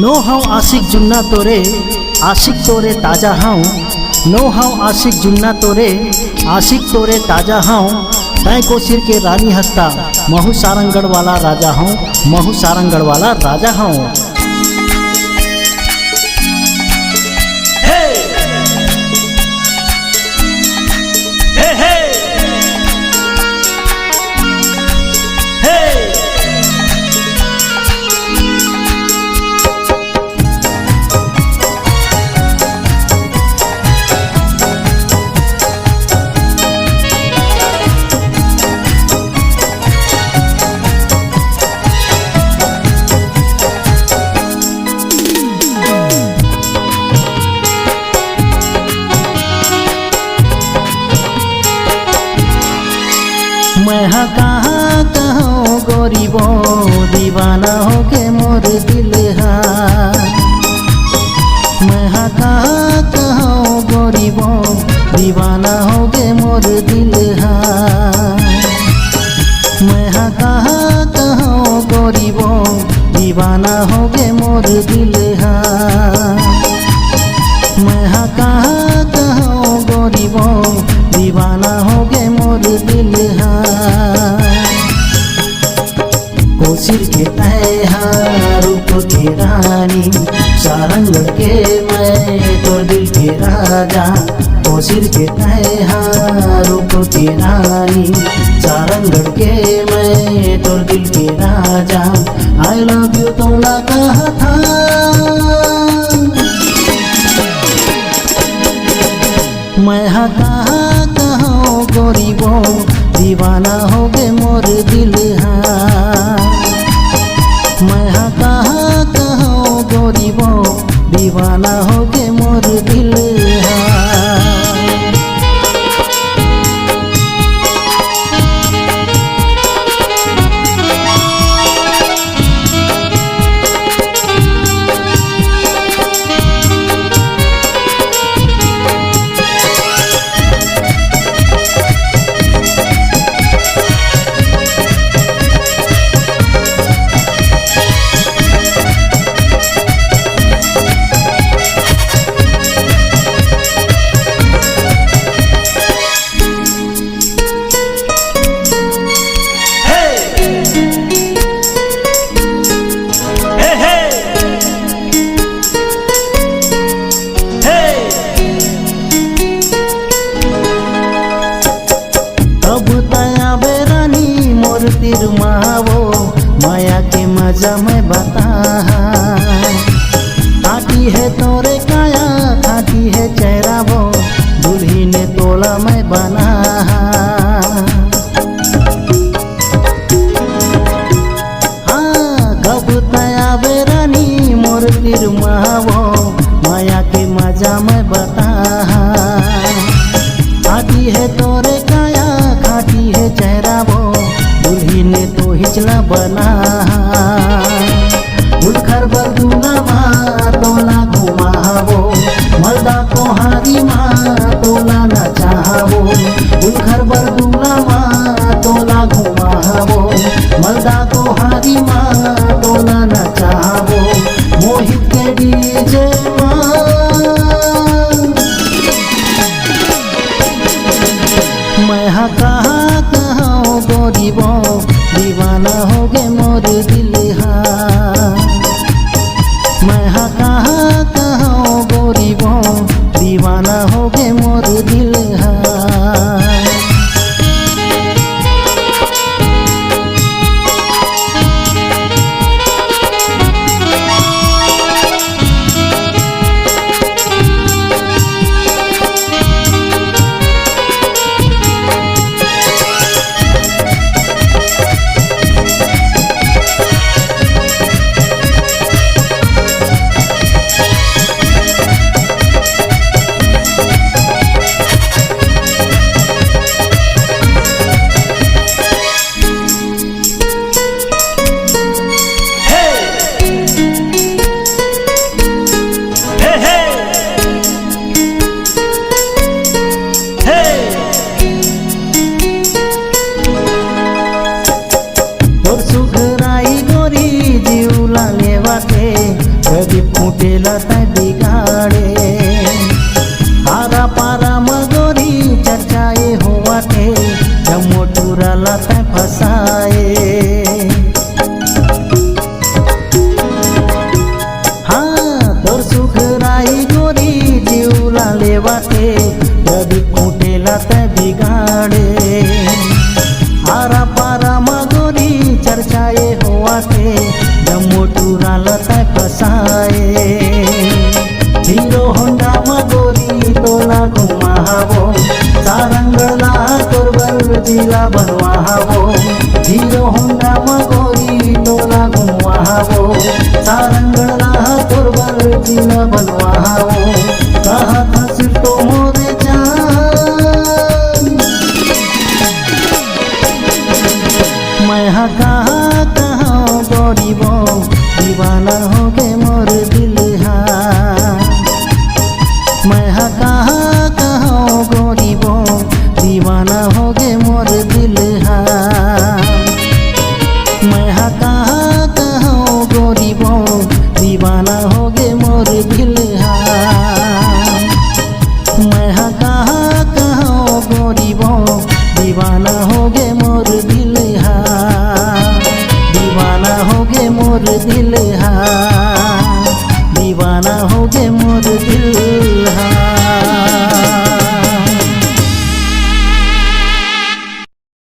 Know how आशिक जुन्ना तोरे आशिक तोरे ताजा हाउ। नो हाउ आशिक जुन्ना तोरे आशिक तोरे ताजा हाउ। तय को सिर के रानी हंसता महू सारंगढ़ वाला राजा हूँ। महू सारंगढ़ वाला राजा हूँ। मैं हाँ कहाँ कहूँ गोरीबो दीवाना हो के मोर दिल हा। मैं हाँ कहाँ कहूँ गोरीबो दीवाना हो के मोर दिल हा। मैं हाँ कहाँ कहूँ गोरीबो दीवाना हो के मोर दिल हा। मैं हाँ कहाँ कहूँ गोरीबो दीवाना हो गे मोर दिल हा। कोसिर के तैहा रूप के रानी सारंगढ़ के मैं तो दिल के राजा। कोसिर के तैहा रूप के रानी सारंगढ़ के मैं तो दिल के राजा। आई लव यू तो ना कहा था। मैं हाँ कहाँ कहूँ गोरीबो दीवाना हो गे मोर दिल हा। मैं हाँ कहाँ कहूँ गोरीबो दीवाना हो गे मोर दिल हा। तिरमावो माया के मजा में बता। खाटी है तोरे काया खाटी है चेहरा वो दुल्ही ने तोला में बना। हाँ कब तया बेरानी मोर तिरमावो माया के मजा में बता। खाटी है तोरे काया खाटी है चेहरा वो दुल्ही ने तो हिचला बना। उलखर बरदूना माँ तोला घुमावो मर्दा को हारी माँ तोला न चाहवो। उलखर बरदूना माँ तोला घुमावो मर्दा को हारी माँ तोला न चाहवो। मोहित के डी कुटेला तय बिगाड़े। हारा पारा मगोरी चर्चाए हुआ थे, जब मोटूराला तय फसाए। हाँ तोर सुखराई गोरी जीवला लेवा थे, जब कुटेला तय बिगाड़े। हारा पारा मगोरी चर्चाए हुआ थे, जब मोटूराला तय फसाए। हीरो होंडा मगोरी तोला घुमावो, सारंगला तोरबल जिला बनवावो। हीरो होंडा मगोरी तोला घुमावो, सारंगला तोरबल जिला बनवावो। कहा था सिर्फ तो मोरे जान, मैं हाँ कहाँ कहाँ गरीबो, दीवाना हो गए मोर दिल हाँ। मैं हाँ कहाँ कहाँ गरीबो, दीवाना हो गए मोर दिल हाँ। मैं हाँ कहाँ कहाँ गरीबो, दीवाना हो गए मोर दिल हाँ। मैं हाँ कहाँ कहाँ गरीबो, दीवाना हो गए मोर दिल हाँ। दीवाना हो गए मोर दिल हाँ।